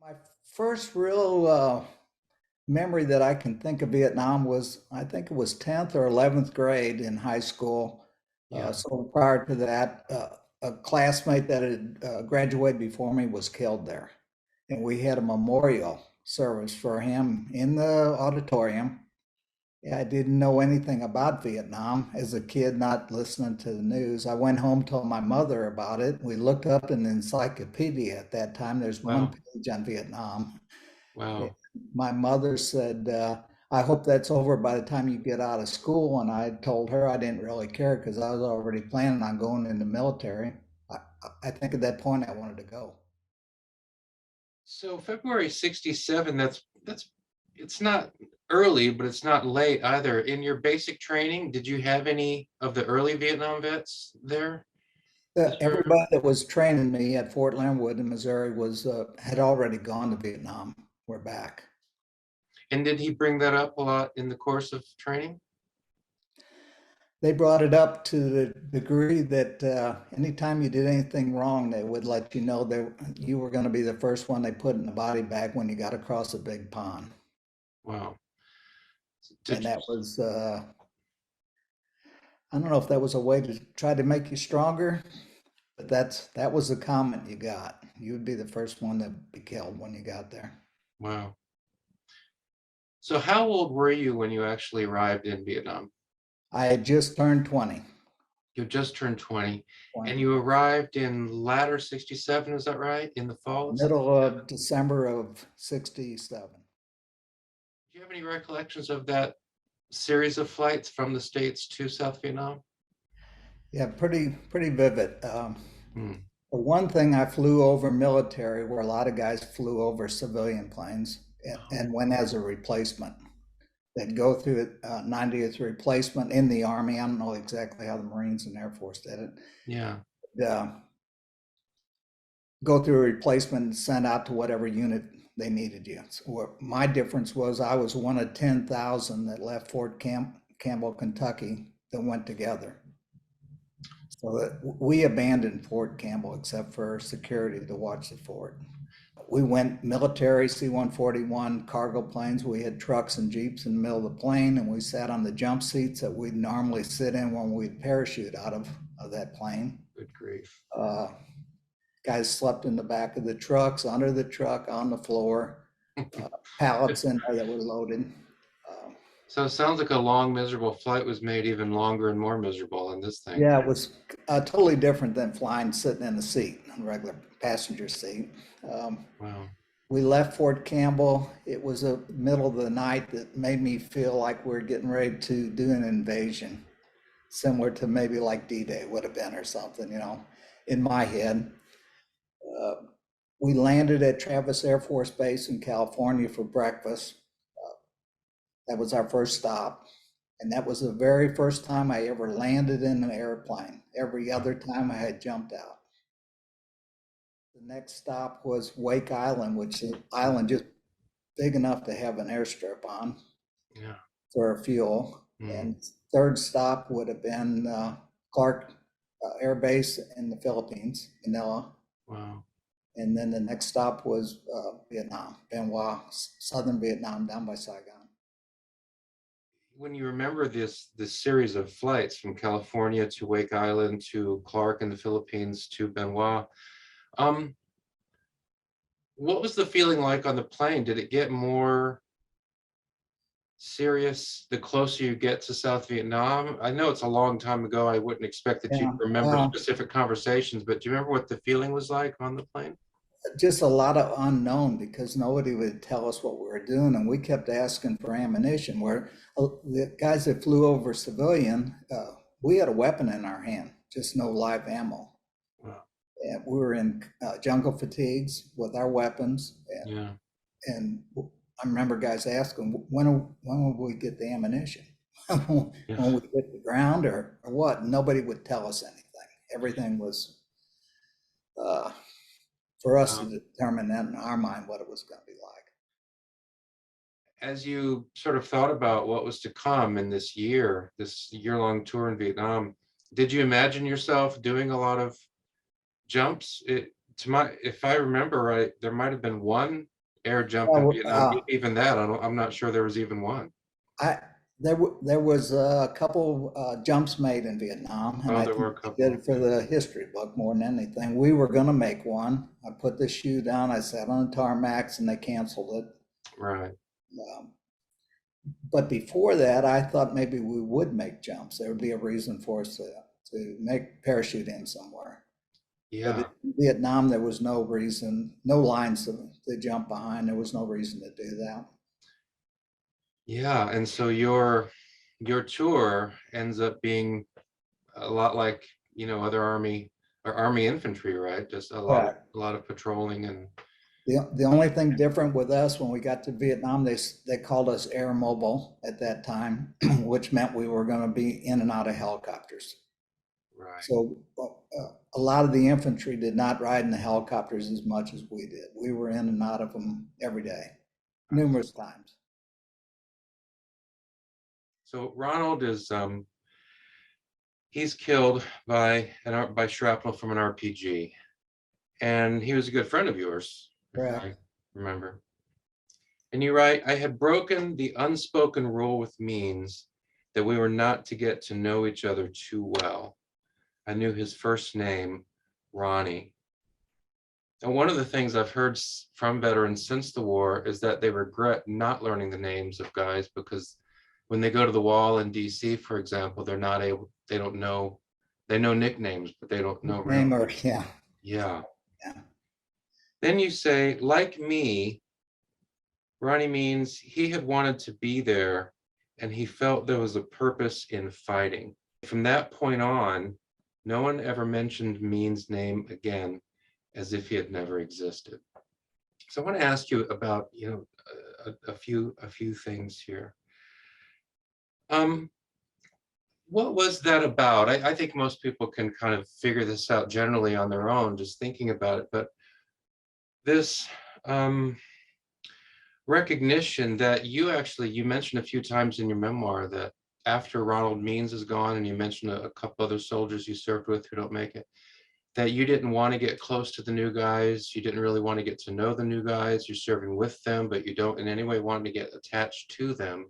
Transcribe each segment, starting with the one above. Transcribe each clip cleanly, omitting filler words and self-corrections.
My first real memory that I can think of Vietnam was, I think it was 10th or 11th grade in high school. Yeah. So prior to that, a classmate that had graduated before me was killed there. And we had a memorial service for him in the auditorium. Yeah, I didn't know anything about Vietnam as a kid, not listening to the news. I went home, told my mother about it. We looked up in the encyclopedia at that time. There's one Wow. page on Vietnam. Yeah. Wow. My mother said, I hope that's over by the time you get out of school. And I told her I didn't really care because I was already planning on going in the military. I, I think at that point I wanted to go. So February 67, that's it's not early, but it's not late either. In your basic training, did you have any of the early Vietnam vets there that you Everybody remember? that was training me at Fort Leonard Wood in Missouri was had already gone to Vietnam. We're back. And did he bring that up a lot in the course of training? They brought it up to the degree that anytime you did anything wrong, they would let you know that you were going to be the first one they put in the body bag when you got across a big pond. Wow. And Did you, that was, I don't know if that was a way to try to make you stronger, but that was the comment you got. You would be the first one to be killed when you got there. wow. So how old were you when you actually arrived in Vietnam? I had just turned 20. You just turned 20 and 20. you arrived in latter 67, is that right? In the fall of Middle 67? of December of 67. Do you have any recollections of that series of flights from the States to South Vietnam? Yeah, pretty vivid. Hmm. For one thing, I flew over military where a lot of guys flew over civilian planes and went as a replacement. They'd go through it, 90th replacement in the Army. I don't know exactly how the Marines and Air Force did it. Yeah. Uh, go through a replacement and send out to whatever unit they needed you. So what my difference was, I was one of 10,000 that left Campbell, Kentucky that went together. So that we abandoned Fort Campbell except for security to watch the fort. We went military C-141 cargo planes. We had trucks and jeeps in the middle of the plane, and we sat on the jump seats that we'd normally sit in when we'd parachute out of that plane. Good grief. Uh, Guys slept in the back of the trucks, under the truck, on the floor, pallets in there that were loaded. Um, So it sounds like a long, miserable flight was made even longer and more miserable in this thing. yeah, it was totally different than flying sitting in the seat, a regular passenger seat. Um, Wow. we left Fort Campbell. It was the middle of the night that made me feel like we are getting ready to do an invasion, similar to maybe like D-Day would have been or something, in my head. Uh, we landed at Travis Air Force Base in California for breakfast. That was our first stop. And that was the very first time I ever landed in an airplane. Every Wow. other time I had jumped out. The next stop was Wake Island, which is an island just big enough to have an airstrip on Yeah. for fuel. Mm. And third stop would have been Clark Air Base in the Philippines, Manila. Wow. And then the next stop was Vietnam, Bien Hoa, southern Vietnam, down by Saigon. When you remember this series of flights from California to Wake Island to Clark in the Philippines to Benoit, um, what was the feeling like on the plane? Did it get more serious the closer you get to South Vietnam? I know it's a long time ago. I wouldn't expect that you'd Yeah, remember specific conversations, but do you remember what the feeling was like on the plane? just a lot of unknown because nobody would tell us what we were doing, and we kept asking for ammunition. Where the guys that flew over civilian, we had a weapon in our hand, just no live ammo. Wow. And we were in jungle fatigues with our weapons, Yeah. and I remember guys asking, when will we get the ammunition? Yeah. When we hit the ground or what? Nobody would tell us anything. Everything was uh, for us to Wow. determine in our mind what it was going to be like. As you sort of thought about what was to come in this year-long tour in Vietnam, did you imagine yourself doing a lot of jumps? if I remember right, there might have been one air jump in Well, Vietnam. Even that, I'm not sure there was even one. I there was a couple jumps made in Vietnam, and Oh, I there were think a they did couple. it for the history book more than anything. We were going to make one. I put the shoe down. I sat on the tarmacs, and they canceled it. Right. Um, but before that, I thought maybe we would make jumps. There would be a reason for us to make parachute in somewhere. But in Yeah. Vietnam, there was no reason, no lines to jump behind. There was no reason to do that. Yeah. And so your tour ends up being a lot like, other army or army infantry, right? Just Correct. a lot of patrolling and The only thing different with us when we got to Vietnam, they called us air mobile at that time, which meant we were going to be in and out of helicopters. right. So a lot of the infantry did not ride in the helicopters as much as we did. We were in and out of them every day, I see. numerous times. So Ronald is he's killed by by shrapnel from an RPG, and he was a good friend of yours, if Correct. I remember. And you write, I had broken the unspoken rule with Means that we were not to get to know each other too well. I knew his first name, Ronnie. And one of the things I've heard from veterans since the war is that they regret not learning the names of guys because when they go to the wall in DC, for example, they don't know, they know nicknames, but they don't know real. Name or yeah, Yeah. yeah. Then you say, like me, Ronnie Means he had wanted to be there and he felt there was a purpose in fighting. From that point on, no one ever mentioned Means' name again as if he had never existed. So I want to ask you about, a few things here. What was that about? I think most people can kind of figure this out generally on their own, just thinking about it. But this recognition that you mentioned a few times in your memoir that after Ronald Means is gone, and you mentioned a couple other soldiers you served with who don't make it, that you didn't want to get close to the new guys. You didn't really want to get to know the new guys. You're serving with them, but you don't in any way want to get attached to them.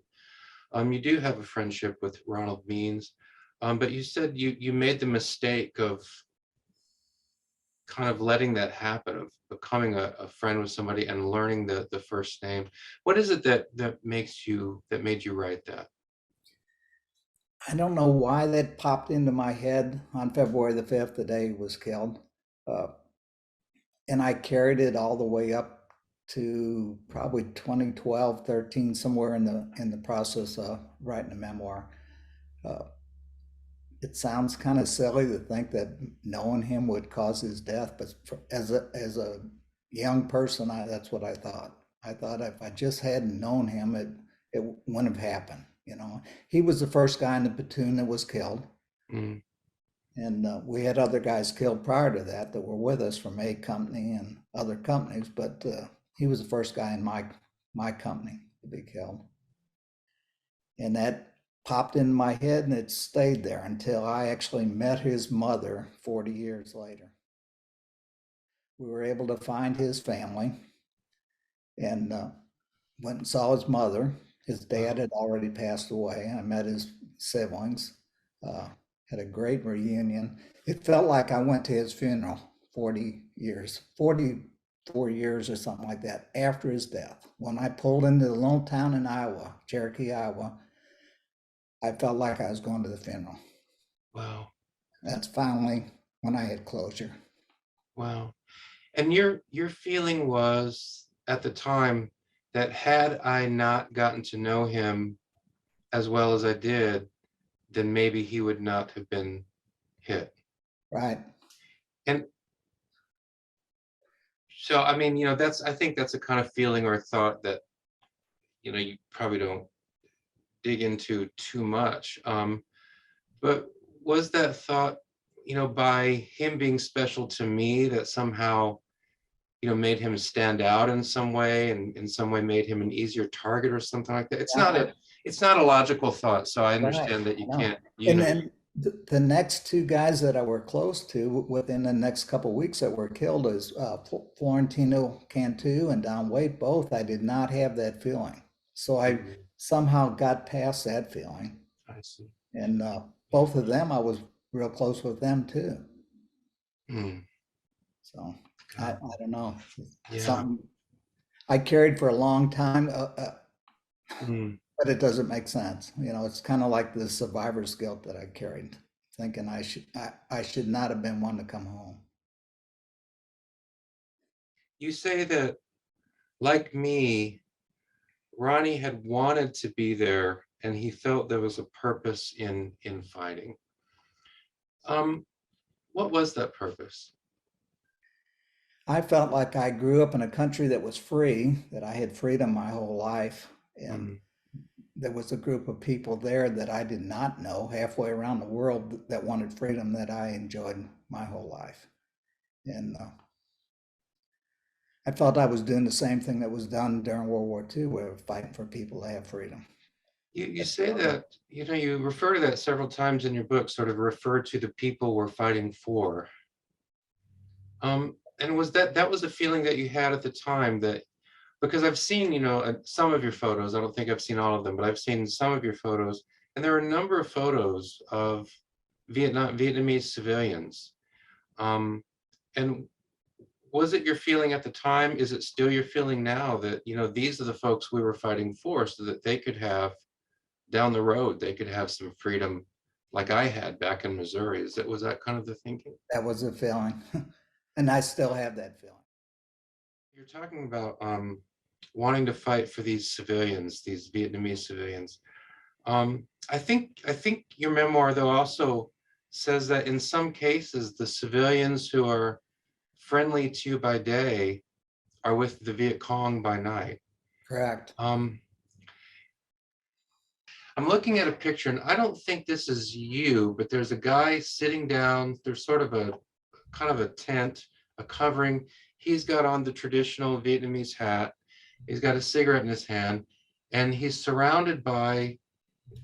You do have a friendship with Ronald Means, but you said you made the mistake of kind of letting that happen, of becoming a friend with somebody and learning the first name. What is it that made you write that? I don't know why that popped into my head on February the 5th, the day he was killed. Uh, and I carried it all the way up to probably 2012, 13, somewhere in the process of writing a memoir. Uh, it sounds kind of silly to think that knowing him would cause his death, but as a young person, that's what I thought. I thought if I just hadn't known him, it wouldn't have happened. He was the first guy in the platoon that was killed. Mm, And we had other guys killed prior to that were with us from A Company and other companies, but he was the first guy in my company to be killed. And that popped in my head and it stayed there until I actually met his mother 40 years later. We were able to find his family and went and saw his mother. His dad wow. had already passed away. I met his siblings, had a great reunion. It felt like I went to his funeral 40 years, 44 years or something like that after his death. When I pulled into the little town in Iowa, Cherokee, Iowa, I felt like I was going to the funeral. Wow. That's finally when I had closure. Wow. And your feeling was at the time that had I not gotten to know him as well as I did, then maybe he would not have been hit. Right. And so, I mean, I think that's a kind of feeling or a thought that, you probably don't dig into too much. But was that thought, by him being special to me, that somehow, made him stand out in some way and in some way made him an easier target or something like that? Yeah, It's not a logical thought. So I right. understand that you No. can't, And then The next two guys that I were close to within the next couple of weeks that were killed is Florentino Cantu and Don Wade. Both, I did not have that feeling. So I Mm, somehow got past that feeling. I see. And both of them, I was real close with them too. Mm, So I God, don't know. yeah. Something I carried for a long time, Mm. but it doesn't make sense. It's kind of like the survivor's guilt that I carried, thinking I should not have been one to come home. You say that, like me, Ronnie had wanted to be there and he felt there was a purpose in fighting. Um, what was that purpose? I felt like I grew up in a country that was free, that I had freedom my whole life. And Mm. there was a group of people there that I did not know halfway around the world that wanted freedom that I enjoyed my whole life. And I felt I was doing the same thing that was done during World War II, where we're fighting for people to have freedom. You say that, you refer to that several times in your book, sort of refer to the people we're fighting for. And was that was a feeling that you had at the time that, because I've seen, some of your photos, I don't think I've seen all of them, but I've seen some of your photos, and there are a number of photos of Vietnamese civilians. Um, and was it your feeling at the time? Is it still your feeling now that, these are the folks we were fighting for so that they could have, down the road, they could have some freedom like I had back in Missouri? Was that kind of the thinking? That was a feeling. And I still have that feeling. You're talking about wanting to fight for these civilians, these Vietnamese civilians. I think your memoir though also says that in some cases the civilians who are friendly to you by day are with the Viet Cong by night. Correct. Um, I'm looking at a picture, and I don't think this is you, but there's a guy sitting down. There's sort of a kind of a tent, a covering. He's got on the traditional Vietnamese hat. He's got a cigarette in his hand, and he's surrounded by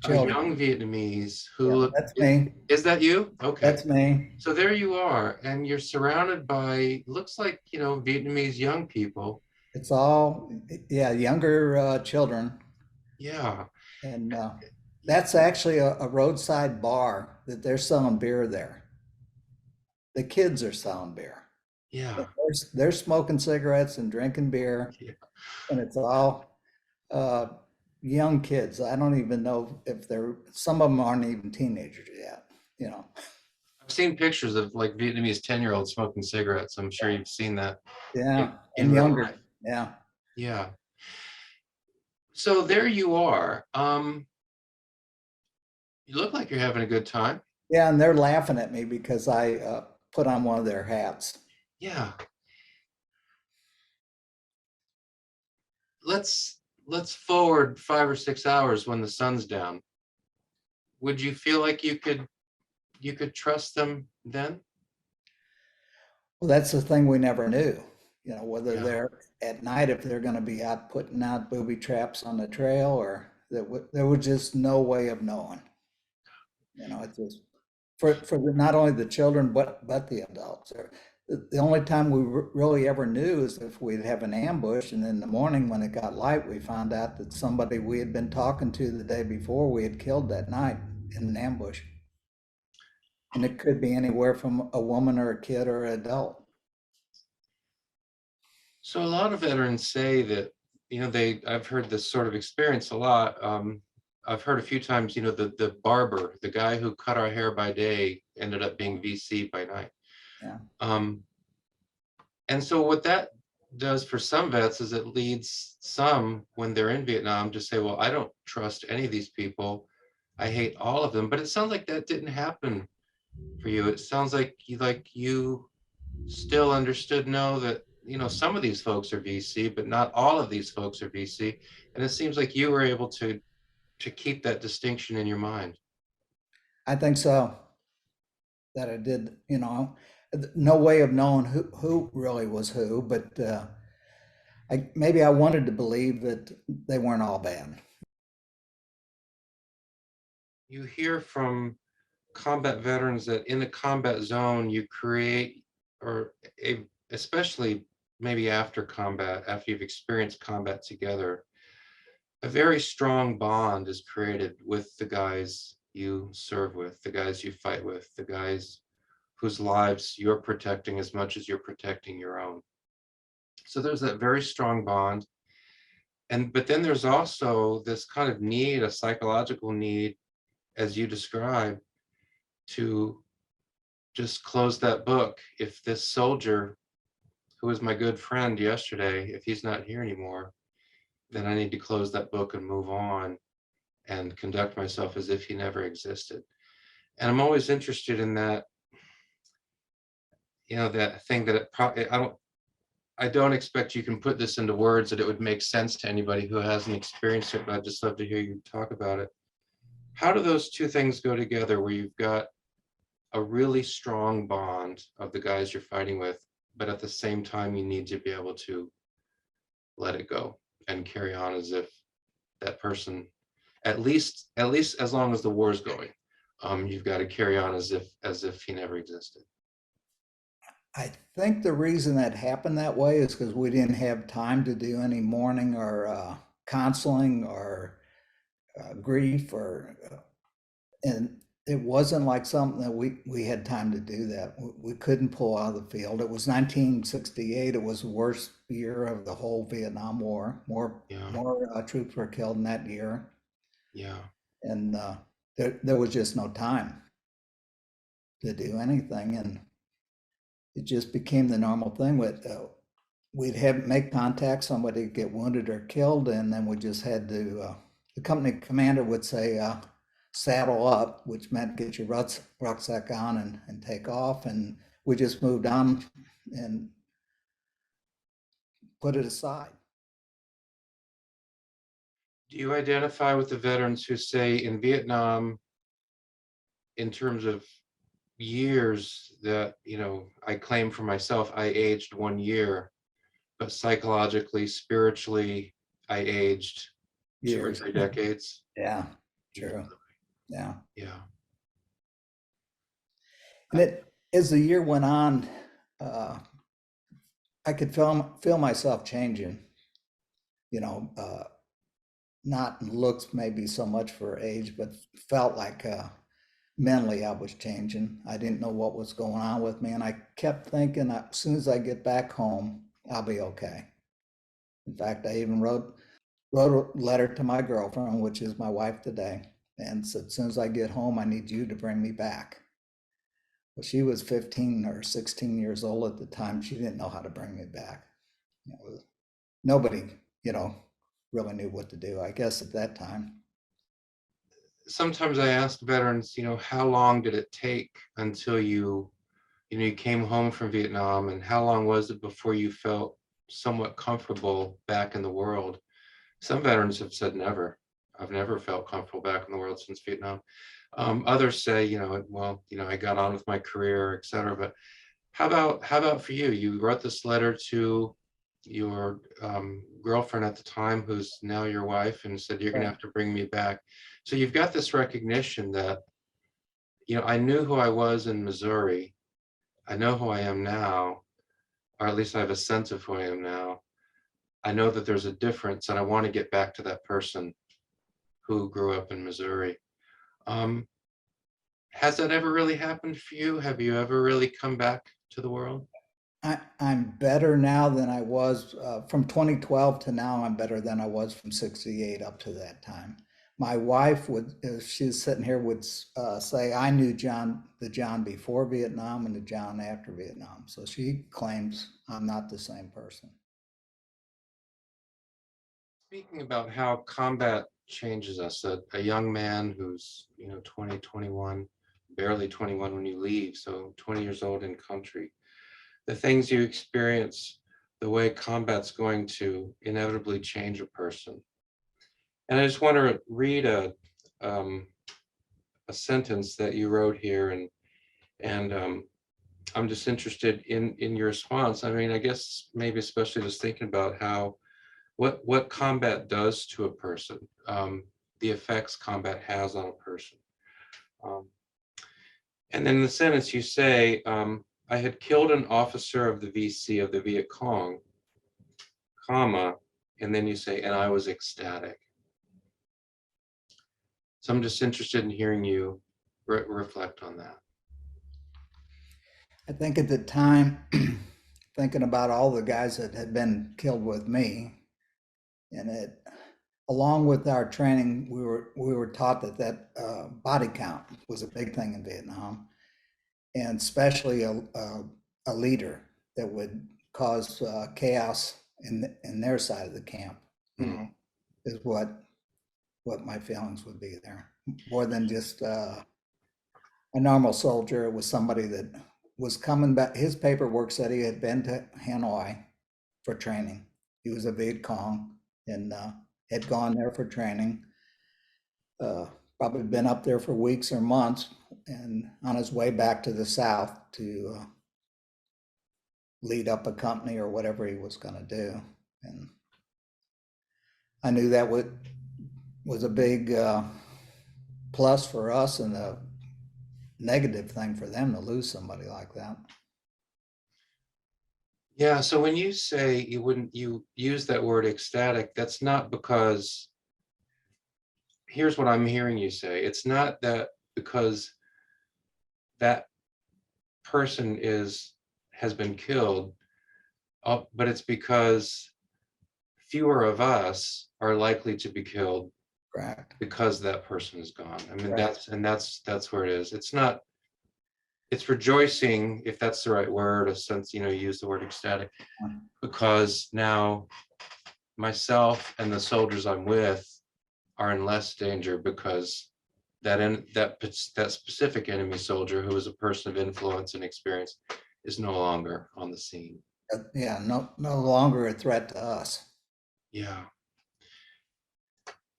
a Children. young Vietnamese Yeah, who look, that's me. is that you? Okay. That's me. So there you are, and you're surrounded by, looks like, Vietnamese young people. It's all, yeah, younger children. Yeah. And that's actually a roadside bar that they're selling beer there. The kids are selling beer. Yeah. They're smoking cigarettes and drinking beer, Yeah. and it's all uh, young kids. I don't even know if some of them aren't even teenagers yet, you know. I've seen pictures of like Vietnamese 10-year-olds smoking cigarettes. I'm sure you've seen that in, Yeah, in and real younger. life. Yeah. Yeah. So there you are. You look like you're having a good time. Yeah, and they're laughing at me because I put on one of their hats. Yeah. Let's forward 5 or 6 hours when the sun's down. Would you feel like you could trust them then? Well, that's the thing we never knew, whether Yeah. they're at night, if they're going to be out putting out booby traps on the trail, or there was just no way of knowing. It just not only the children but the adults. The only time we really ever knew is if we'd have an ambush, and in the morning when it got light, we found out that somebody we had been talking to the day before we had killed that night in an ambush. And it could be anywhere from a woman or a kid or an adult. So a lot of veterans say that, I've heard this sort of experience a lot. I've heard a few times, the barber, the guy who cut our hair by day ended up being VC by night. Yeah. Um, and so what that does for some vets is it leads some, when they're in Vietnam, to say, well, I don't trust any of these people. I hate all of them. But it sounds like that didn't happen for you. It sounds like you still understood, no, that, some of these folks are VC, but not all of these folks are VC. And it seems like you were able to keep that distinction in your mind. I think so. That I did, no way of knowing who really was who, but maybe I wanted to believe that they weren't all bad. You hear from combat veterans that in the combat zone you create, or especially maybe after combat, after you've experienced combat together, a very strong bond is created with the guys you serve with, the guys you fight with, the guys whose lives you're protecting as much as you're protecting your own. So there's that very strong bond. But then there's also this kind of need, a psychological need, as you described, to just close that book. If this soldier who was my good friend yesterday, if he's not here anymore, then I need to close that book and move on and conduct myself as if he never existed. And I'm always interested in that, that thing that I don't expect you can put this into words that it would make sense to anybody who hasn't experienced it, but I'd just love to hear you talk about it. How do those two things go together, where you've got a really strong bond of the guys you're fighting with, but at the same time, you need to be able to let it go and carry on as if that person, at least as long as the war is going, you've got to carry on as if he never existed. I think the reason that happened that way is because we didn't have time to do any mourning or counseling or grief and it wasn't like something that we had time to do that. We couldn't pull out of the field. It was 1968. It was the worst year of the whole Vietnam War. More troops were killed in that year. Yeah. And there was just no time to do anything. And it just became the normal thing. We'd make contact, somebody would get wounded or killed, and then we just had to, the company commander would say, saddle up, which meant get your rucksack on and take off. And we just moved on and put it aside. Do you identify with the veterans who say in Vietnam, in terms of years, that, I claim for myself, I aged 1 year, but psychologically, spiritually, I aged Years. 2 or 3 decades? Yeah, true. Yeah. Yeah. And as the year went on, I could feel myself changing, not in looks maybe so much for age, but felt like mentally I was changing. I didn't know what was going on with me. And I kept thinking, as soon as I get back home, I'll be okay. In fact, I even wrote a letter to my girlfriend, which is my wife today, and said, as soon as I get home, I need you to bring me back. Well, she was 15 or 16 years old at the time. She didn't know how to bring me back. Nobody, really knew what to do, I guess, at that time. Sometimes I ask veterans, how long did it take until you came home from Vietnam, and how long was it before you felt somewhat comfortable back in the world? Some veterans have said never. I've never felt comfortable back in the world since Vietnam. Others say, I got on with my career, et cetera. But how about for you? You wrote this letter to your girlfriend at the time, who's now your wife, and said, you're going to have to bring me back. So you've got this recognition that, I knew who I was in Missouri. I know who I am now, or at least I have a sense of who I am now. I know that there's a difference, and I want to get back to that person who grew up in Missouri. Has that ever really happened for you? Have you ever really come back to the world? I'm better now than I was from 2012 to now. I'm better than I was from 68 up to that time. My wife would, if she's sitting here, would say, I knew the John before Vietnam and the John after Vietnam. So she claims I'm not the same person. Speaking about how combat changes us, a young man who's 20, 21, barely 21 when you leave, so 20 years old in country, the things you experience, the way combat's going to inevitably change a person. And I just want to read a sentence that you wrote here, and I'm just interested in your response. I mean, I guess maybe especially just thinking about how what combat does to a person, the effects combat has on a person. And then in the sentence you say, I had killed an officer of the VC of the Viet Cong, comma, and then you say, and I was ecstatic. So I'm just interested in hearing you reflect on that. I think at the time, thinking about all the guys that had been killed with me, and it, along with our training, we were taught that body count was a big thing in Vietnam, and especially a leader that would cause chaos in their side of the camp. Mhm. Is what my feelings would be there, more than just a normal soldier. It was somebody that was coming back. His paperwork said he had been to Hanoi for training. He was a Viet Cong and had gone there for training. Probably been up there for weeks or months, and on his way back to the South to lead up a company or whatever he was going to do. And I knew that was a big plus for us and a negative thing for them to lose somebody like that. Yeah, so when you say you use that word ecstatic, that's not because, here's what I'm hearing you say. It's not that because that person has been killed, but it's because fewer of us are likely to be killed Correct. because that person is gone. I mean, Correct. that's where it is. It's not, it's rejoicing, if that's the right word, a sense, you use the word ecstatic, because now myself and the soldiers I'm with are in less danger because that specific enemy soldier, who was a person of influence and experience, is no longer on the scene. Yeah, no longer a threat to us. Yeah.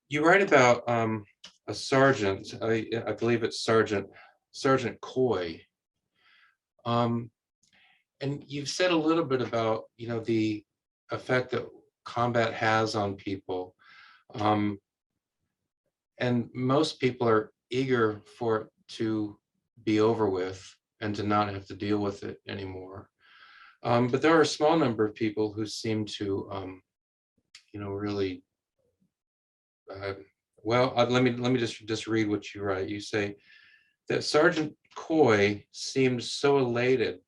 You write about a sergeant, I believe it's Sergeant Coy. And you've said a little bit about, the effect that combat has on people. And most people are eager for it to be over with and to not have to deal with it anymore. But there are a small number of people who seem to, really, let me just read what you write. You say that Sergeant Coy seemed so elated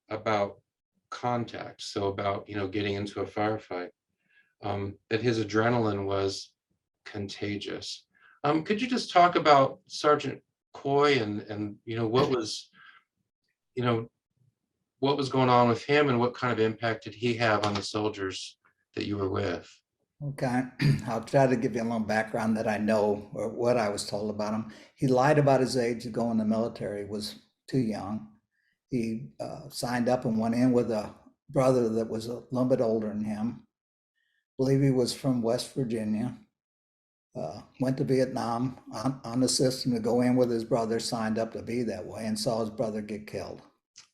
about contact, so about, getting into a firefight, that his adrenaline was contagious. Could you just talk about Sergeant Coy and you know what was going on with him, and what kind of impact did he have on the soldiers that you were with? Okay, I'll try to give you a little background that I know or what I was told about him. He lied about his age to go in the military, was too young. He signed up and went in with a brother that was a little bit older than him. Believe he was from West Virginia. Went to Vietnam on the system to go in with his brother, signed up to be that way, and saw his brother get killed.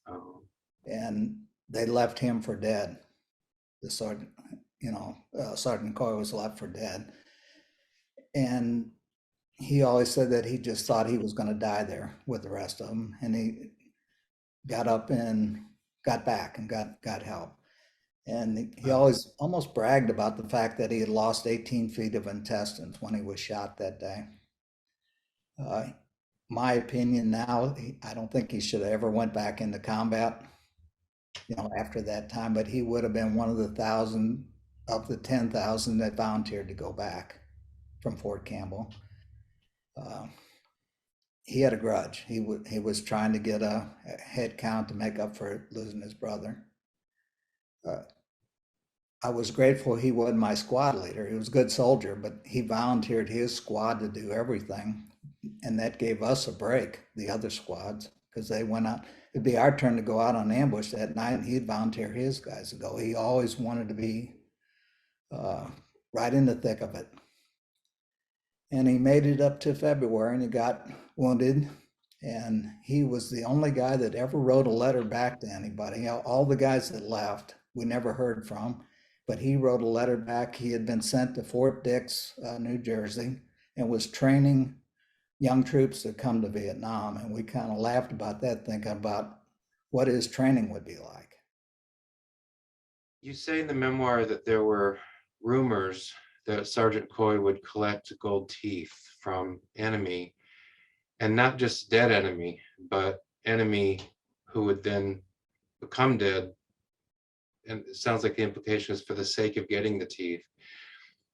Um, And they left him for dead. The sergeant, Sergeant Coy was left for dead. And he always said that he just thought he was going to die there with the rest of them. And he got up and got back and got help. And he always almost bragged about the fact that he had lost 18 feet of intestines when he was shot that day. My opinion now, I don't think he should have ever went back into combat, after that time, but he would have been one of the 1,000 of the 10,000 that volunteered to go back from Fort Campbell. He had a grudge. He was trying to get a head count to make up for losing his brother. I was grateful he wasn't my squad leader. He was a good soldier, but he volunteered his squad to do everything. And that gave us a break, the other squads, because they went out. It'd be our turn to go out on ambush that night, and he'd volunteer his guys to go. He always wanted to be right in the thick of it. And he made it up to February, and he got wounded. And he was the only guy that ever wrote a letter back to anybody. All the guys that left, we never heard from, but he wrote a letter back. He had been sent to Fort Dix, New Jersey, and was training young troops that come to Vietnam. And we kind of laughed about that, thinking about what his training would be like. You say in the memoir that there were rumors that Sergeant Coy would collect gold teeth from enemy, and not just dead enemy, but enemy who would then become dead. And it sounds like the implication is for the sake of getting the teeth.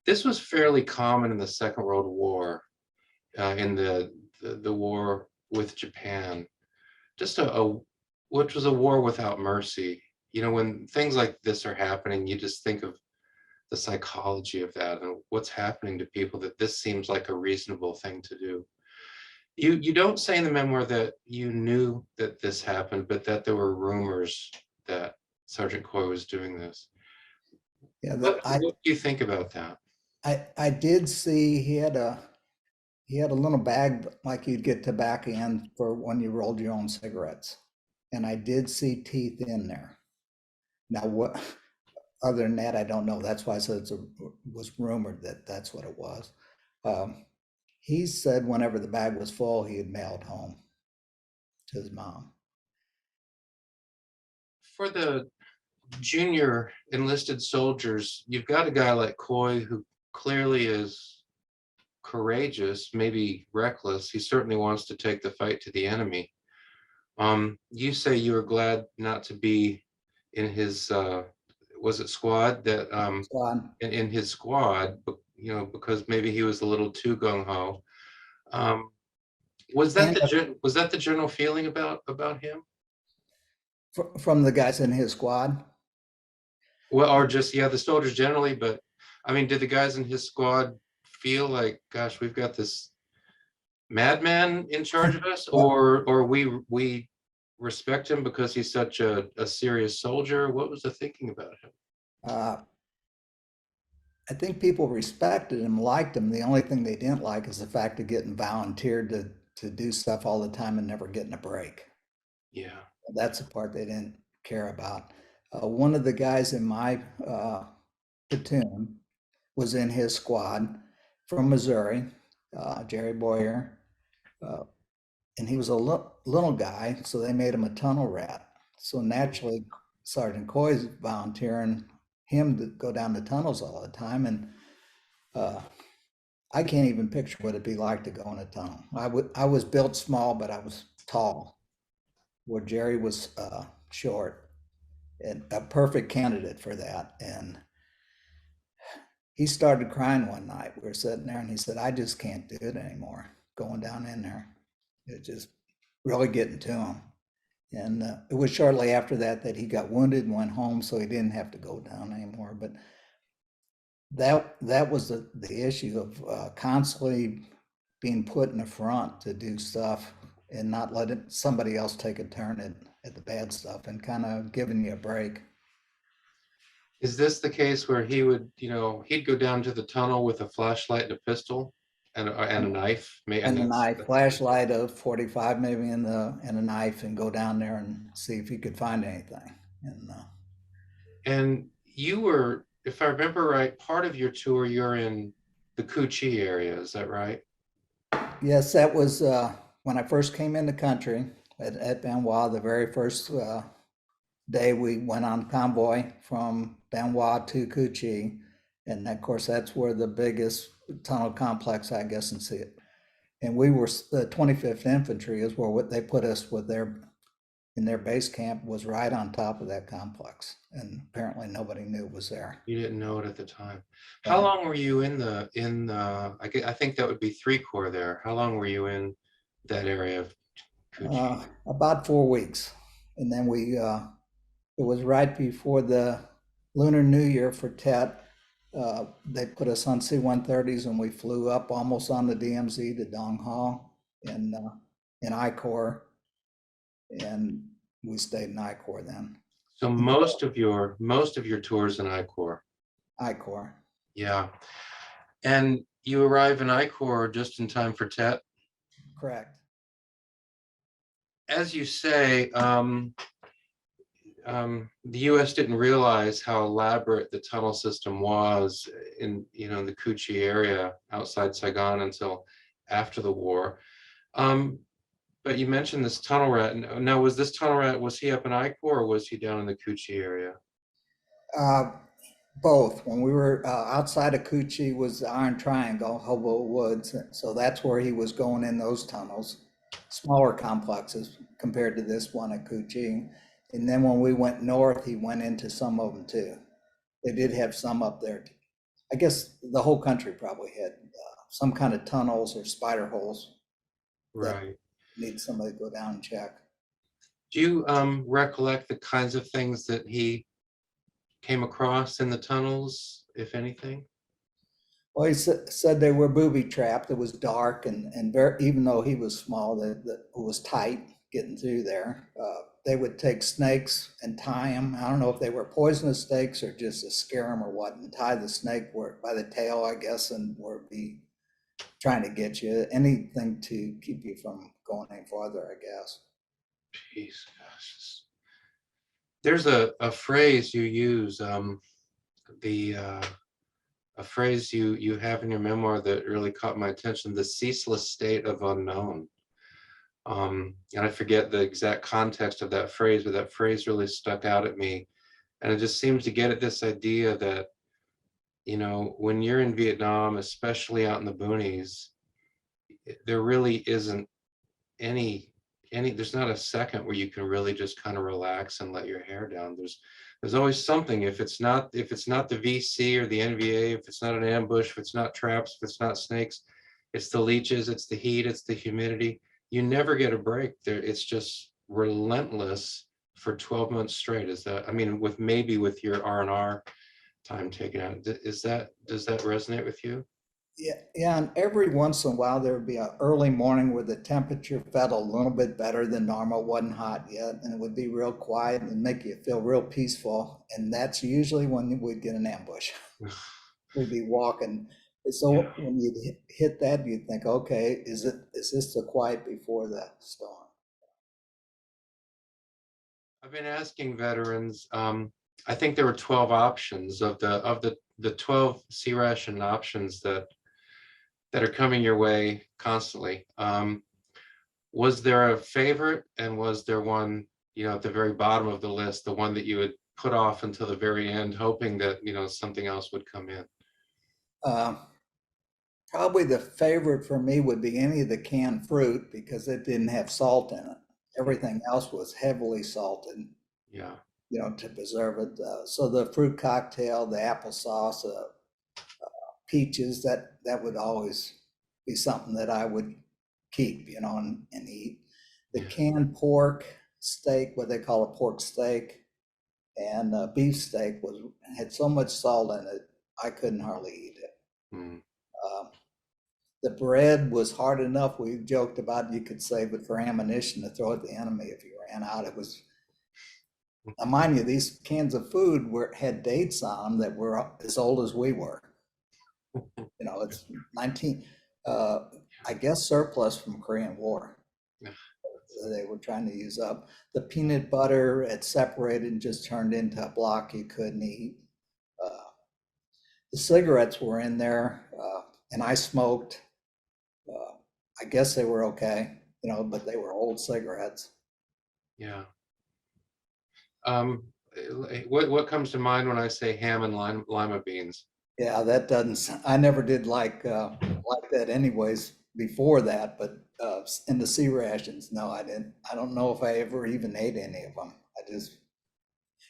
This was fairly common in the Second World War, in the war with Japan. Just which was a war without mercy. You know, when things like this are happening, you just think of the psychology of that and what's happening to people, that this seems like a reasonable thing to do. You don't say in the memoir that you knew that this happened, but that there were rumors that Sergeant Coy was doing this. Yeah, What do you think about that? I did see he had a little bag like you'd get tobacco in for when you rolled your own cigarettes, and I did see teeth in there. Now, what other than that, I don't know. That's why I said it was rumored that that's what it was. He said whenever the bag was full, he had mailed home to his mom. For the junior enlisted soldiers, you've got a guy like Coy who clearly is courageous, maybe reckless. He certainly wants to take the fight to the enemy. You say you were glad not to be in his was it squad that in his squad, you know, because maybe he was a little too gung-ho. Was that the general feeling about him? From the guys in his squad? Well, or just, yeah, the soldiers generally, but I mean, did the guys in his squad feel like, gosh, we've got this madman in charge of us, or we respect him because he's such a serious soldier? What was the thinking about him? I think people respected him, liked him. The only thing they didn't like is the fact of getting volunteered to do stuff all the time and never getting a break. Yeah. That's the part they didn't care about. One of the guys in my platoon was in his squad from Missouri, Jerry Boyer, and he was a little guy, so they made him a tunnel rat. So naturally, Sergeant Coy's volunteering him to go down the tunnels all the time, and I can't even picture what it'd be like to go in a tunnel. I was built small, but I was tall, where Jerry was short, and a perfect candidate for that. And he started crying one night. We were sitting there, and he said, "I just can't do it anymore. Going down in there, it just really getting to him." And it was shortly after that that he got wounded and went home, so he didn't have to go down anymore. But that was the issue of constantly being put in the front to do stuff and not letting somebody else take a turn at the bad stuff and kind of giving you a break. Is this the case where he would, you know, he'd go down to the tunnel with a flashlight and a pistol and a knife? And a knife, flashlight of 45 maybe and a knife, and go down there and see if he could find anything. And you were, if I remember right, part of your tour, you're in the Cu Chi area, is that right? Yes, that was when I first came in the country at Ban Hoa. The very first day we went on convoy from Ban Hoa to Cu Chi, and of course that's where the biggest tunnel complex, I guess, and see it. And we were the 25th Infantry is where what they put us with in their base camp was right on top of that complex, and apparently nobody knew it was there. You didn't know it at the time. How long were you in I think that would be 3 Corps there. How long were you in that area of Cu Chi? About 4 weeks, and then it was right before the Lunar New Year for Tet. They put us on C-130s and we flew up almost on the DMZ to Dong Hao in I Corps, and we stayed in I Corps then. So most of your tours in I Corps. I Corps. Yeah. And you arrive in I Corps just in time for Tet? Correct. As you say, the U.S. didn't realize how elaborate the tunnel system was in the Cu Chi area outside Saigon until after the war. Um, but you mentioned this tunnel rat. Now, was this tunnel rat, was he up in Icor or was he down in the Coochie area? Uh, Both. When we were outside of Coochie was the Iron Triangle, Hobo Woods. So that's where he was going in those tunnels, smaller complexes compared to this one at Coochie. And then when we went north, he went into some of them too. They did have some up there. I guess the whole country probably had some kind of tunnels or spider holes that Right. need somebody to go down and check. Do you recollect the kinds of things that he came across in the tunnels, if anything? Well, he said they were booby trapped. It was dark and very, even though he was small, that it was tight getting through there. They would take snakes and tie them. I don't know if they were poisonous snakes or just to scare them or what, and tie the snake where, by the tail, I guess, and where be trying to get you. Anything to keep you from going any farther, I guess. Jeez, gosh. There's a phrase you use, the a phrase you have in your memoir that really caught my attention: the ceaseless state of unknown. And I forget the exact context of that phrase, but that phrase really stuck out at me. And it just seems to get at this idea that, when you're in Vietnam, especially out in the boonies, there really isn't any there's not a second where you can really just kind of relax and let your hair down. There's always something. If it's not the VC or the NVA, if it's not an ambush, if it's not traps, if it's not snakes, it's the leeches, it's the heat, it's the humidity. You never get a break there. It's just relentless for 12 months straight. Is that, I mean, with your R&R time taken out, does that resonate with you? Yeah, and every once in a while there would be an early morning where the temperature felt a little bit better than normal, wasn't hot yet, and it would be real quiet and make you feel real peaceful. And that's usually when we'd get an ambush. We'd be walking. Yeah. So when you hit that, you'd think, okay, is this the quiet before the storm? I've been asking veterans, I think there were 12 options of the 12 C ration options that are coming your way constantly. Was there a favorite, and was there one, at the very bottom of the list, the one that you would put off until the very end, hoping that, something else would come in? Uh, Probably the favorite for me would be any of the canned fruit because it didn't have salt in it. Hmm. Everything else was heavily salted, Yeah, to preserve it. So the fruit cocktail, the applesauce, peaches, that would always be something that I would keep, and eat. The yeah, canned pork steak, what they call a pork steak, and beef steak had so much salt in it, I couldn't hardly eat it. mm, Um, the bread was hard enough. We joked about you could save it for ammunition to throw at the enemy if you ran out. It was, now mind you, these cans of food had dates on them that were as old as we were. It's 19, uh, I guess surplus from Korean War yeah, they were trying to use up. The peanut butter had separated and just turned into a block you couldn't eat. Uh, the cigarettes were in there, and I smoked. Uh, I guess they were okay, but they were old cigarettes. yeah. Um, what comes to mind when I say ham and lima beans? Yeah, that doesn't. I never did like that, anyways. Before that, but in the sea rations, no, I didn't. I don't know if I ever even ate any of them.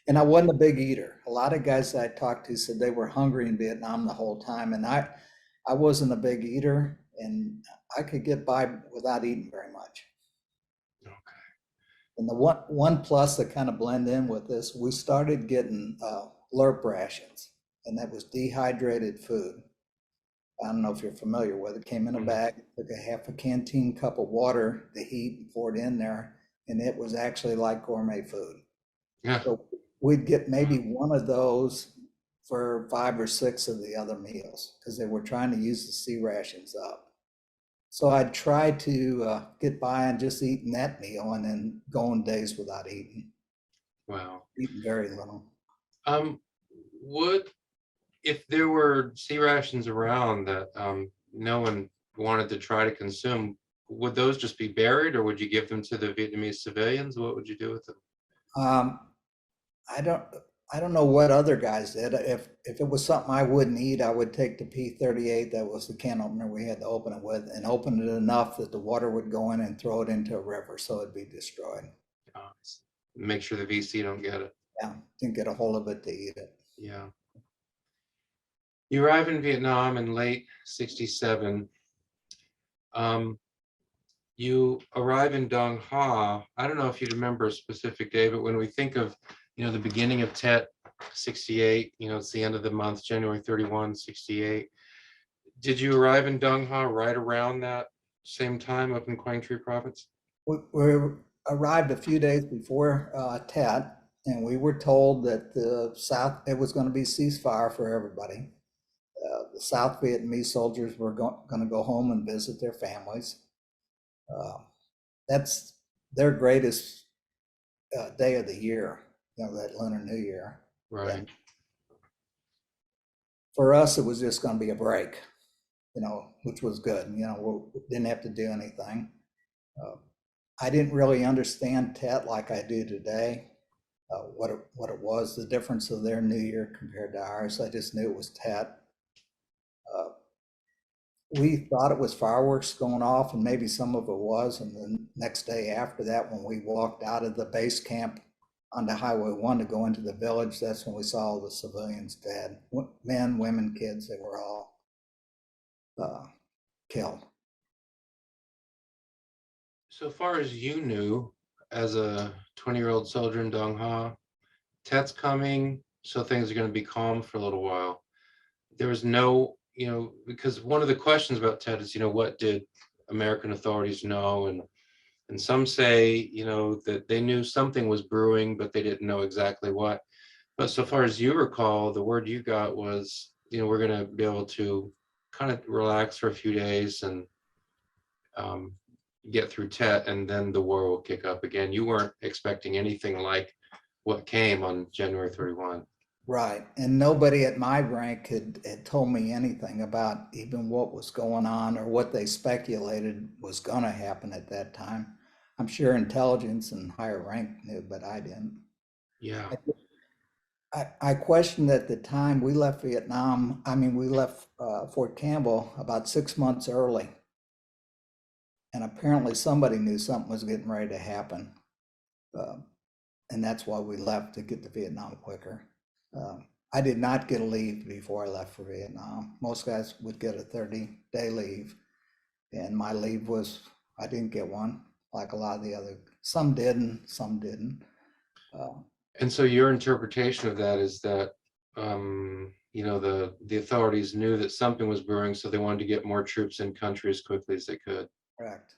And I wasn't a big eater. A lot of guys that I talked to said they were hungry in Vietnam the whole time, and I wasn't a big eater, and I could get by without eating very much. Okay. And the one plus that kind of blend in with this, we started getting LERP rations, and that was dehydrated food. I don't know if you're familiar with it. Came in a Mhm. bag, took a half a canteen cup of water, the heat, and poured in there, and it was actually like gourmet food. Yeah. So we'd get maybe one of those for 5 or 6 of the other meals because they were trying to use the C rations up. So I'd try to get by on just eating that meal and then going days without Wow. eating very little. Um, would if there were sea rations around that no one wanted to try to consume, would those just be buried, or would you give them to the Vietnamese civilians? What would you do with them? Um, I don't, I don't know what other guys did. If it was something I wouldn't eat, I would take the P-38, that was the can opener we had to open it with, and open it enough that the water would go in and throw it into a river so it'd be destroyed. Make sure the VC don't get it. Yeah, didn't get a hold of it to eat it. Yeah. You arrive in Vietnam in late 67. Um, you arrive in Dong Ha. I don't know if you remember a specific day, but when we think of, the beginning of Tet 68, it's the end of the month, January 31, 68. Did you arrive in Dong Ha right around that same time up in Quang Tri province? We arrived a few days before Tet, and we were told that the South, it was going to be ceasefire for everybody. The South Vietnamese soldiers were going to go home and visit their families. That's their greatest day of the year, that Lunar New Year. Right. And for us, it was just going to be a break, which was good. We didn't have to do anything. I didn't really understand Tet like I do today, what it was, the difference of their New Year compared to ours. I just knew it was Tet. We thought it was fireworks going off, and maybe some of it was. And the next day after that, when we walked out of the base camp onto Highway 1 to go into the village, that's when we saw all the civilians dead. Men, women, kids, they were all killed. So far as you knew, as a 20-year-old soldier in Dong Ha, Tet's coming, so things are going to be calm for a little while. There was no, because one of the questions about Tet is, what did American authorities know? And some say, that they knew something was brewing, but they didn't know exactly what. But so far as you recall, the word you got was, we're going to be able to kind of relax for a few days and get through Tet, and then the war will kick up again. You weren't expecting anything like what came on January 31. Right. And nobody at my rank had told me anything about even what was going on or what they speculated was going to happen at that time. I'm sure intelligence and higher rank knew, but I didn't. Yeah. I questioned at the time we left Vietnam. I mean, we left Fort Campbell about 6 months early. And apparently somebody knew something was getting ready to happen. And that's why we left, to get to Vietnam quicker. I did not get a leave before I left for Vietnam. Most guys would get a 30-day leave. And my leave was, I didn't get one, like a lot of the other, some did and some didn't. And so your interpretation of that is that, the authorities knew that something was brewing, so they wanted to get more troops in country as quickly as they could. Correct.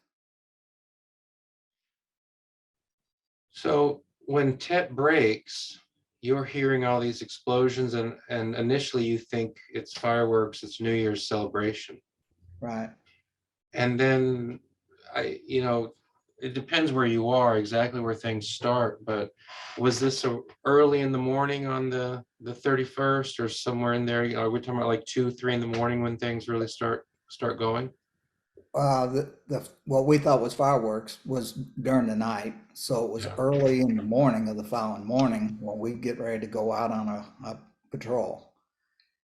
So when Tet breaks, you're hearing all these explosions, and initially you think it's fireworks, it's New Year's celebration. Right. And then it depends where you are, exactly where things start, but was this early in the morning on the 31st, or somewhere in there? Are we talking about like 2, 3 in the morning when things really start going? What we thought was fireworks was during the night. So it was Yeah. early in the morning of the following morning when we get ready to go out on a patrol.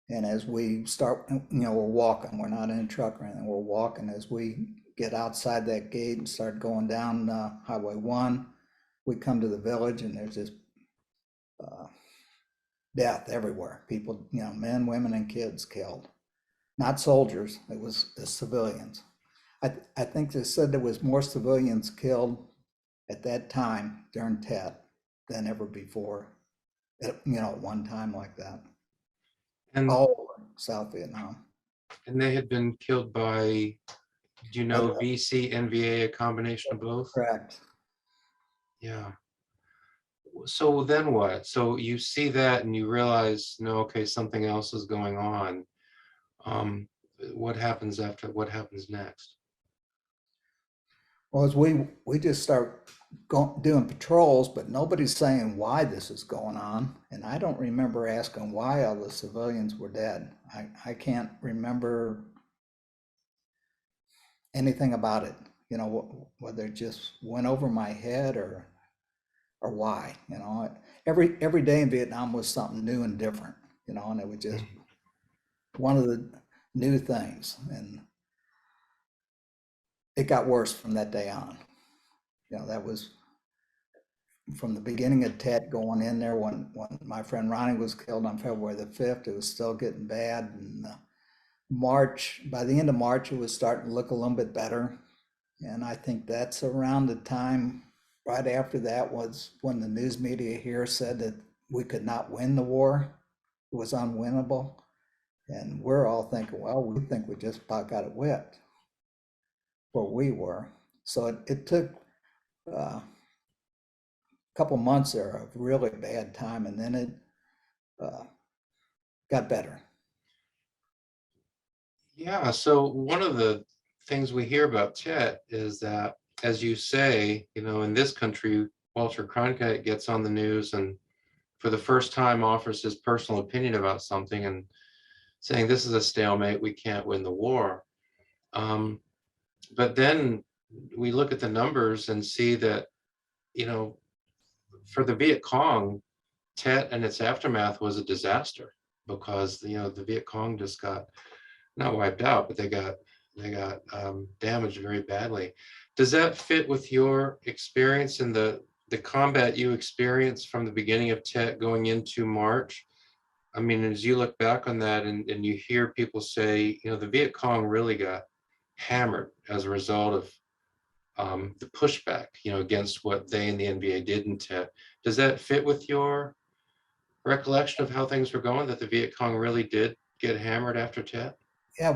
And as we start, we're walking, we're not in a truck or anything, we're walking. As we get outside that gate and start going down Highway 1, we come to the village, and there's just death everywhere. People, men, women, and kids killed. Not soldiers, it was the civilians. I think they said there was more civilians killed at that time during Tet than ever before, at one time like that. And All over South Vietnam. they had been killed by, VC, NVA, a combination of both? Correct. Yeah. So then what? So you see that and you realize, no, okay, something else is going on. What happens next? Well, as we just start doing patrols, but nobody's saying why this is going on. And I don't remember asking why all the civilians were dead. I can't remember anything about it. you know, whether it just went over my head or why, you know. Every day in Vietnam was something new and different, you know, and it was just one of the new things. And it got worse from that day on. You know, that was from the beginning of Tet going in there when my friend Ronnie was killed on February the 5th, it was still getting bad. And March, by the end of March, it was starting to look a little bit better. And I think that's around the time, right after that was when the news media here said that we could not win the war. It was unwinnable. And we're all thinking, well, we think we just about got it whipped where we were. So it took a couple months there of really bad time, and then it uh, got better. Yeah, so one of the things we hear about Chet is that, as you say, you know, in this country, Walter Cronkite gets on the news and for the first time offers his personal opinion about something and saying this is a stalemate, we can't win the war. But then we look at the numbers and see that, you know, for the Viet Cong, Tet and its aftermath was a disaster because, you know, the Viet Cong just got not wiped out, but they got damaged very badly. Does that fit with your experience in the combat you experienced from the beginning of Tet going into March? I mean, as you look back on that and you hear people say, you know, the Viet Cong really got hammered as a result of the pushback, you know, against what they and the NBA did in Tet. Does that fit with your recollection of how things were going, that the Viet Cong really did get hammered after Tet? Yeah,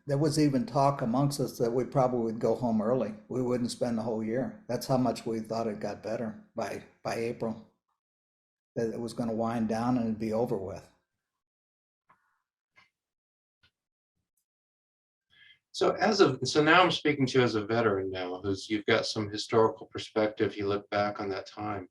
there was even talk amongst us that we probably would go home early. We wouldn't spend the whole year. That's how much we thought it got better by April, that it was going to wind down and it'd be over with. So now I'm speaking to you as a veteran now, who's you've got some historical perspective. You look back on that time.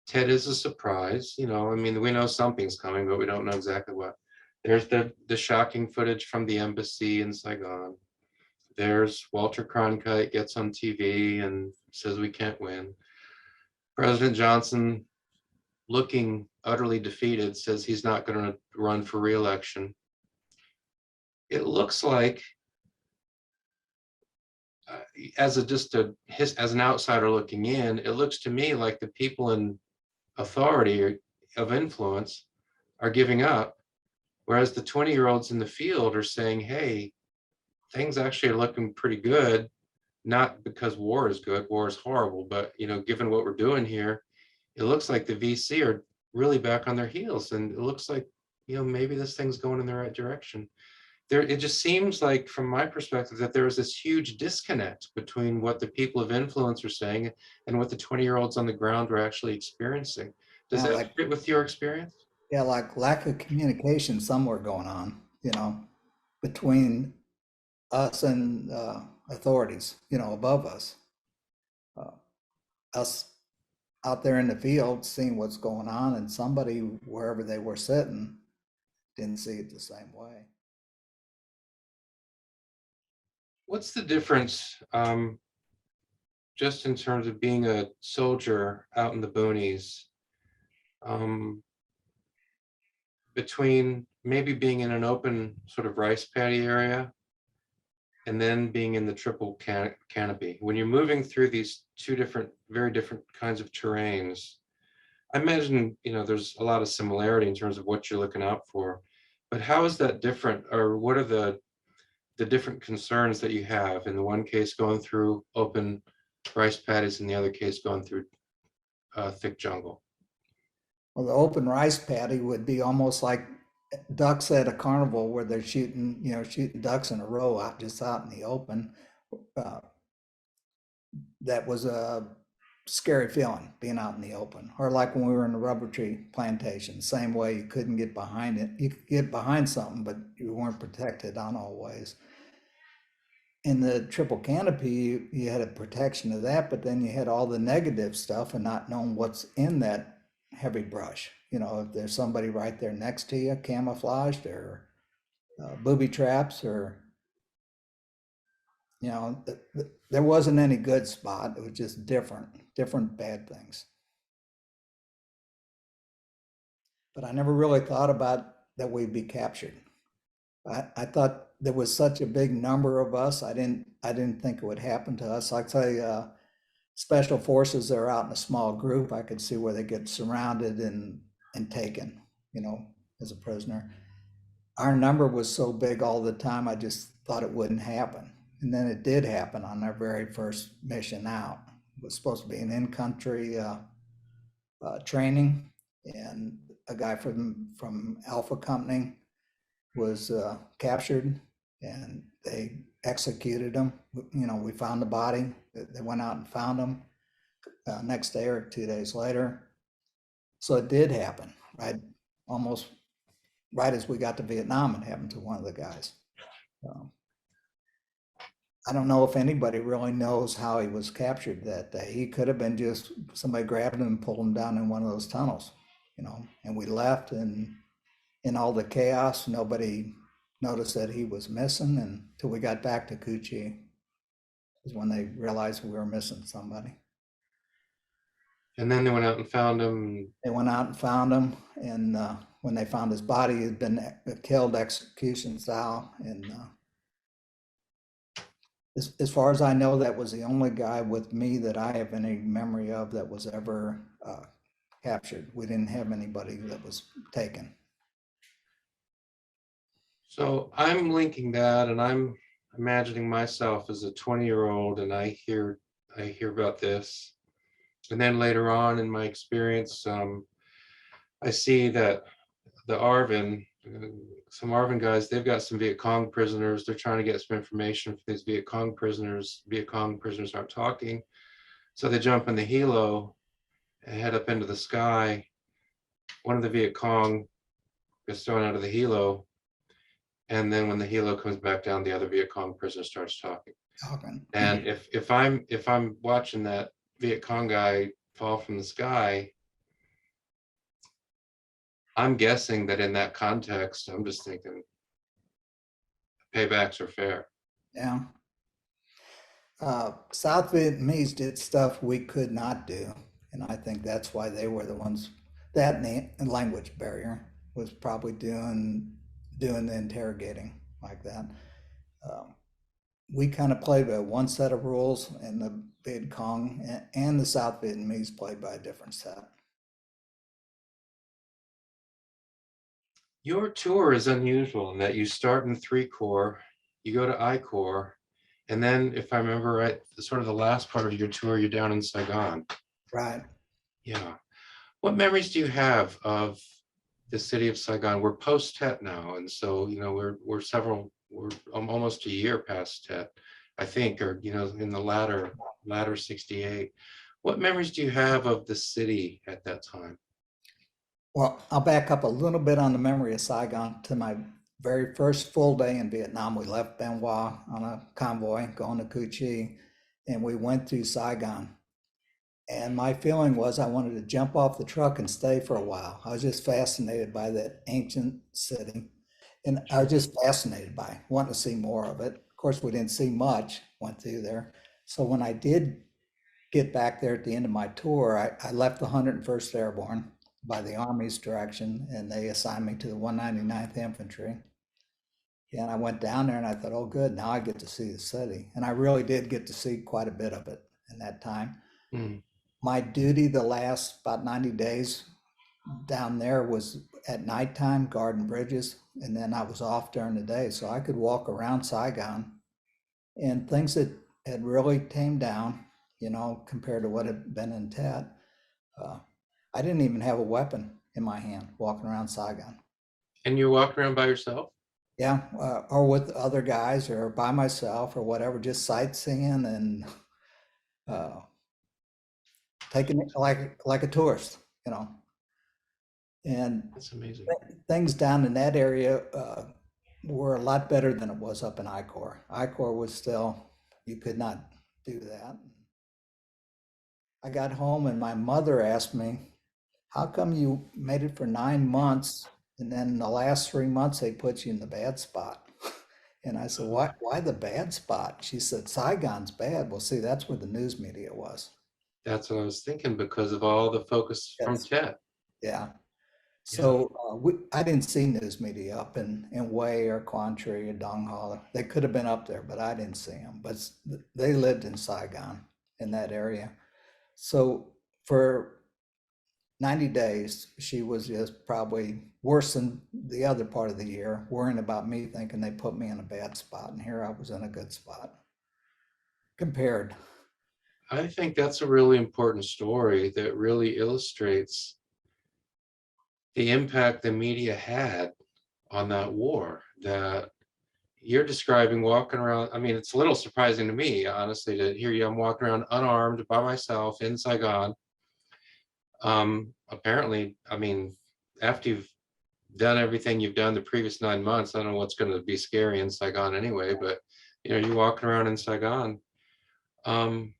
Tet is a surprise, you know. I mean, we know something's coming, but we don't know exactly what. There's the shocking footage from the embassy in Saigon. There's Walter Cronkite gets on TV and says we can't win. President Johnson, looking utterly defeated, says he's not going to run for re-election. It looks like, as an outsider looking in, it looks to me like the people in authority or of influence are giving up, whereas the 20-year-olds in the field are saying, hey, things actually are looking pretty good, not because war is good, war is horrible, but, you know, given what we're doing here, it looks like the VC are really back on their heels, and it looks like, you know, maybe this thing's going in the right direction. It just seems like, from my perspective, that there is this huge disconnect between what the people of influence are saying and what the 20-year-olds on the ground are actually experiencing. Does Yeah, that fit with your experience? yeah, like lack of communication somewhere going on, you know, between us and authorities, you know, above us. Uh, us out there in the field seeing what's going on, and somebody wherever they were sitting didn't see it the same way. What's the difference, just in terms of being a soldier out in the boonies, um, between maybe being in an open sort of rice paddy area and then being in the triple canopy? When you're moving through these two different, very different kinds of terrains, I imagine, you know, there's a lot of similarity in terms of what you're looking out for, but how is that different, or what are the different concerns that you have in the one case going through open rice paddies, in the other case going through thick jungle? Well, the open rice paddy would be almost like ducks at a carnival where they're shooting, you know, shooting ducks in a row out just out in the open. Uh, that was a scary feeling being out in the open. Or like when we were in the rubber tree plantation, same way, you couldn't get behind it. You could get behind something, but you weren't protected on all ways. In the triple canopy, you had a protection of that, but then you had all the negative stuff and not knowing what's in that heavy brush. You know, if there's somebody right there next to you, camouflaged, or booby traps, or You know, there wasn't any good spot. It was just different bad things. But I never really thought about that we'd be captured. I thought there was such a big number of us. I didn't think it would happen to us. Like say, special forces that are out in a small group, I could see where they get surrounded and taken, you know, as a prisoner. Our number was so big all the time, I just thought it wouldn't happen. And then it did happen on our very first mission out. It was supposed to be an in-country training, and a guy from Alpha Company was captured, and they executed him. You know, we found the body. They went out and found him next day or 2 days later. So it did happen, right? Almost right as we got to Vietnam, it happened to one of the guys. Um, I don't know if anybody really knows how he was captured that day. He could have been just somebody grabbed him and pulled him down in one of those tunnels, you know, and we left, and in all the chaos, nobody noticed that he was missing until we got back to Cu Chi is when they realized we were missing somebody. And then they went out and found him. They went out and found him, and when they found his body, he had been killed execution style. And as far as I know, that was the only guy with me that I have any memory of that was ever captured. We didn't have anybody that was taken. So I'm linking that, and I'm imagining myself as a 20-year-old, and I hear about this. And then later on in my experience, I see that the some ARVN guys, they've got some Viet Cong prisoners. They're trying to get some information from these Viet Cong prisoners. Viet Cong prisoners aren't talking. So they jump in the helo and head up into the sky. One of the Viet Cong gets thrown out of the helo. And then when the helo comes back down, the other Viet Cong prisoner starts talking. And if I'm watching that Viet Cong guy fall from the sky, I'm guessing that in that context, I'm just thinking paybacks are fair. Yeah. South Vietnamese did stuff we could not do, and I think that's why they were the ones. That language barrier was probably doing the interrogating like that. We kind of played by one set of rules, and the Viet Cong and the South Vietnamese played by a different set. Your tour is unusual in that you start in 3 Corps, you go to I Corps, and then if I remember right, sort of the last part of your tour, you're down in Saigon. Right. Yeah. What memories do you have of the city of Saigon? We're post-Tet now, and so we're almost a year past Tet, I think, or in the latter 68. What memories do you have of the city at that time? Well, I'll back up a little bit on the memory of Saigon to my very first full day in Vietnam. We left Bien Hoa on a convoy going to Cu Chi, and we went through Saigon. And my feeling was I wanted to jump off the truck and stay for a while. I was just fascinated by that ancient city. And I was just fascinated by it, wanting to see more of it. Of course, we didn't see much, went through there. So when I did get back there at the end of my tour, I left the 101st Airborne by the Army's direction, and they assigned me to the 199th Infantry. And I went down there and I thought, oh, good, now I get to see the city. And I really did get to see quite a bit of it in that time. Mm. My duty the last about 90 days down there was at nighttime, guarding bridges, and then I was off during the day. So I could walk around Saigon, and things that had really tamed down, compared to what had been in Tet. I didn't even have a weapon in my hand walking around Saigon. And you're walking around by yourself? Yeah, or with other guys or by myself or whatever, just sightseeing and taking it like a tourist, And That's amazing. Things down in that area were a lot better than it was up in I Corps. I Corps was still, you could not do that. I got home and my mother asked me, how come you made it for 9 months and then the last 3 months they put you in the bad spot? And I said, Uh, why the bad spot? She said, Saigon's bad. Well, see, that's where the news media was. That's what I was thinking because of all the focus from Yes. Tet. Yeah. Yeah. So I didn't see news media up in Wei or Quantry or Donghua. They could have been up there, but I didn't see them. But they lived in Saigon in that area. So for 90 days, she was just probably worse than the other part of the year, worrying about me, thinking they put me in a bad spot. And here I was in a good spot compared. I think that's a really important story that really illustrates the impact the media had on that war that you're describing walking around. I mean, it's a little surprising to me, honestly, to hear you. I'm walking around unarmed by myself in Saigon. Apparently, I mean, after you've done everything you've done the previous 9 months, I don't know what's going to be scary in Saigon anyway, but you're walking around in Saigon. Um,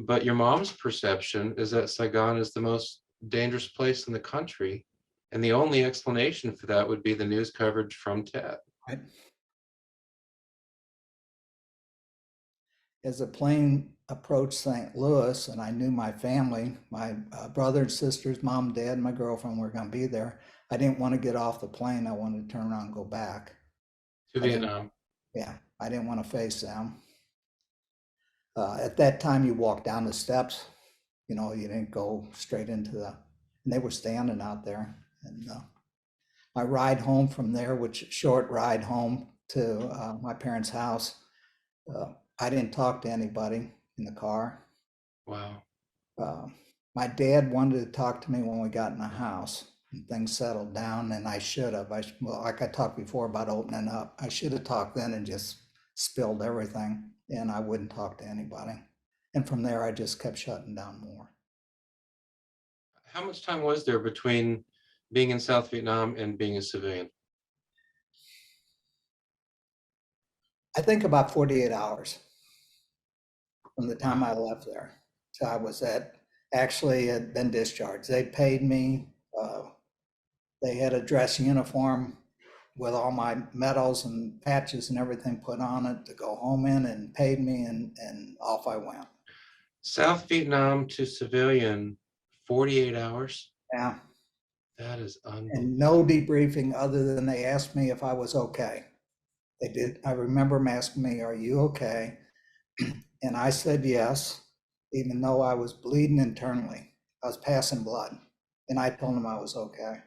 but your mom's perception is that Saigon is the most dangerous place in the country. And the only explanation for that would be the news coverage from Tet. Right? As the plane approached St. Louis, and I knew my family, my brother and sisters, mom, dad, my girlfriend were going to be there. I didn't want to get off the plane. I wanted to turn around and go back. To I didn't, Vietnam. yeah, I didn't want to face them. At that time, you walked down the steps. You didn't go straight into and they were standing out there. And my ride home from there, which short ride home to my parents' house, I didn't talk to anybody in the car. Wow. Uh, my dad wanted to talk to me when we got in the house and things settled down, and I should have. Well, like I talked before about opening up, I should have talked then and just spilled everything, and I wouldn't talk to anybody. And from there, I just kept shutting down more. How much time was there between being in South Vietnam and being a civilian? I think about 48 hours from the time Wow. I left there. So I was actually had been discharged. They paid me. They had a dress uniform with all my medals and patches and everything put on it to go home in, and paid me, and off I went. South Vietnam to civilian, 48 hours. Yeah. That is And no unbelievable. debriefing other than they asked me if I was okay. They did. I remember them asking me, "Are you okay?" And I said yes, even though I was bleeding internally. I was passing blood. And I told them I was okay.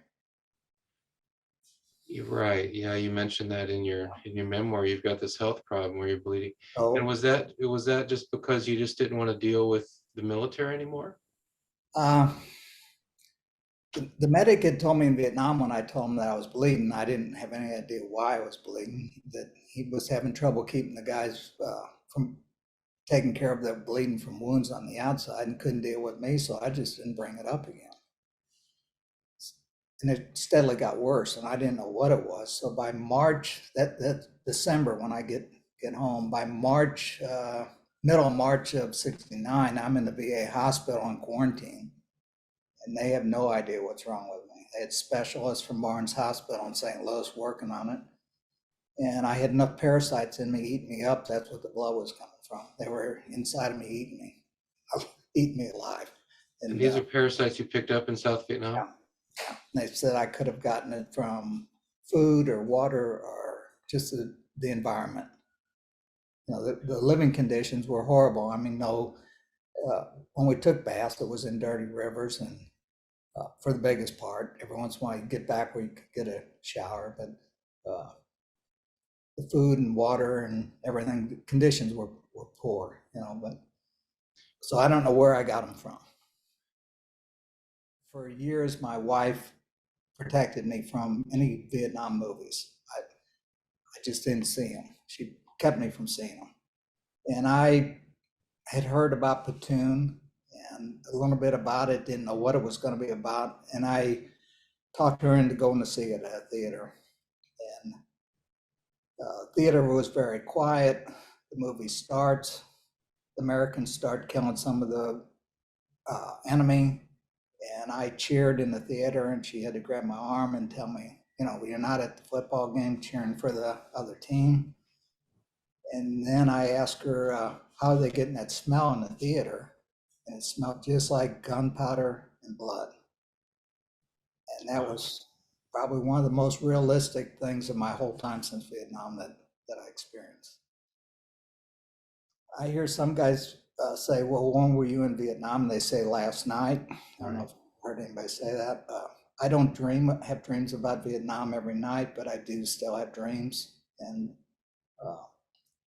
You're right. Yeah, you mentioned that in your memoir. You've got this health problem where you're bleeding. And So was that just because you just didn't want to deal with the military anymore? uh, the medic had told me in Vietnam when I told him that I was bleeding, I didn't have any idea why I was bleeding, that he was having trouble keeping the guys from taking care of the bleeding from wounds on the outside and couldn't deal with me. So I just didn't bring it up again. And it steadily got worse, and I didn't know what it was. So by March, that December when I get home, by March, middle of March of '69, I'm in the VA hospital in quarantine, and they have no idea what's wrong with me. They had specialists from Barnes Hospital in St. Louis working on it, and I had enough parasites in me eating me up. That's what the blood was coming from. They were inside of me eating me alive. And And these are parasites you picked up in South Vietnam? yeah, they said I could have gotten it from food or water or just the environment. The living conditions were horrible. I mean, no, when we took baths, it was in dirty rivers, and for the biggest part, every once in a while you get back where you could get a shower, but the food and water and everything, the conditions were poor, but so I don't know where I got them from. For years, my wife protected me from any Vietnam movies. I just didn't see them. She kept me from seeing them. And I had heard about Platoon and a little bit about it, didn't know what it was going to be about. And I talked her into going to see it at a theater. And theater was very quiet. The movie starts. The Americans start killing some of the enemy. And I cheered in the theater, and she had to grab my arm and tell me, you're not at the football game cheering for the other team. And then I asked her, how are they getting that smell in the theater? And it smelled just like gunpowder and blood. And that was probably one of the most realistic things in my whole time since Vietnam that I experienced. I hear some guys say, well, when were you in Vietnam? They say last night. I don't know if I heard anybody say that. I don't have dreams about Vietnam every night, but I do still have dreams. And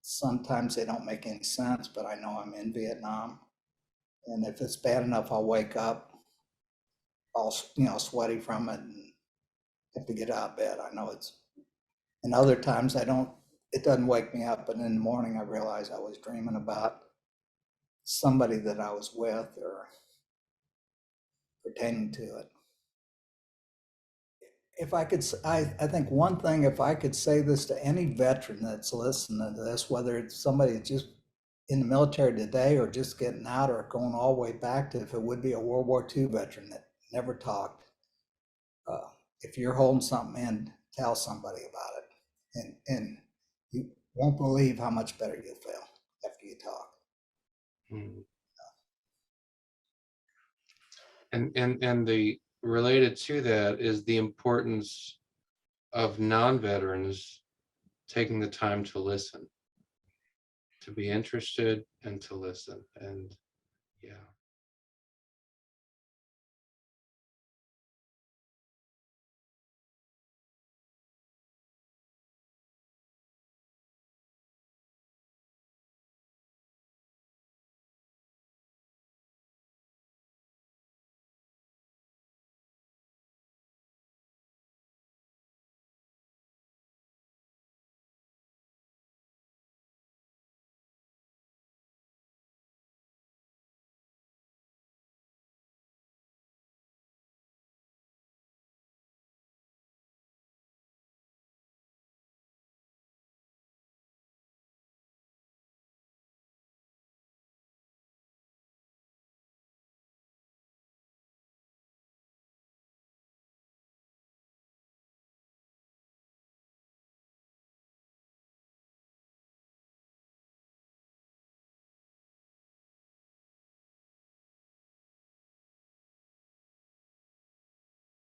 sometimes they don't make any sense, but I know I'm in Vietnam. And if it's bad enough, I'll wake up all, sweaty from it and have to get out of bed. I know and other times it doesn't wake me up, but in the morning I realize I was dreaming about somebody that I was with or pertaining to it. If I could, I think one thing, if I could say this to any veteran that's listening to this, whether it's somebody that's just in the military today or just getting out or going all the way back to, if it would be a World War II veteran that never talked, if you're holding something in, tell somebody about it. And you won't believe how much better you'll feel after you talk. Mm. And the related to that is the importance of non-veterans taking the time to listen, to be interested and to listen. And yeah.